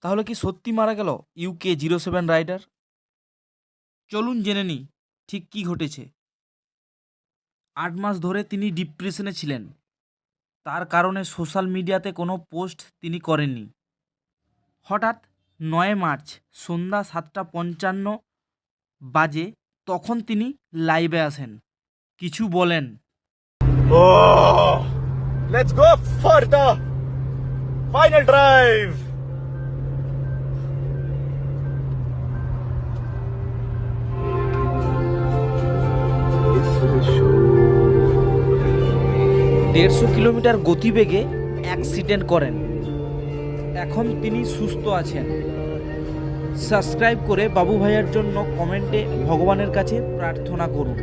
তাহলে কি সত্যি মারা গেল UK-07 রাইডার? চলুন জেনে নিই ঠিক কী ঘটেছে। 8 মাস ধরে তিনি ডিপ্রেশনে ছিলেন। তার কারণে সোশ্যাল মিডিয়াতে কোনো পোস্ট তিনি করেননি। হঠাৎ 9 মার্চ সন্ধ্যা 7:55 বাজে তখন তিনি লাইভে আসেন, কিছু বলেন। Oh, let's go for the final drive. দেড়শো কিলোমিটার গতিবেগে অ্যাক্সিডেন্ট করেন। এখন তিনি সুস্থ আছেন। সাবস্ক্রাইব করে বাবু ভাইয়ার জন্য কমেন্টে ভগবানের কাছে প্রার্থনা করুন।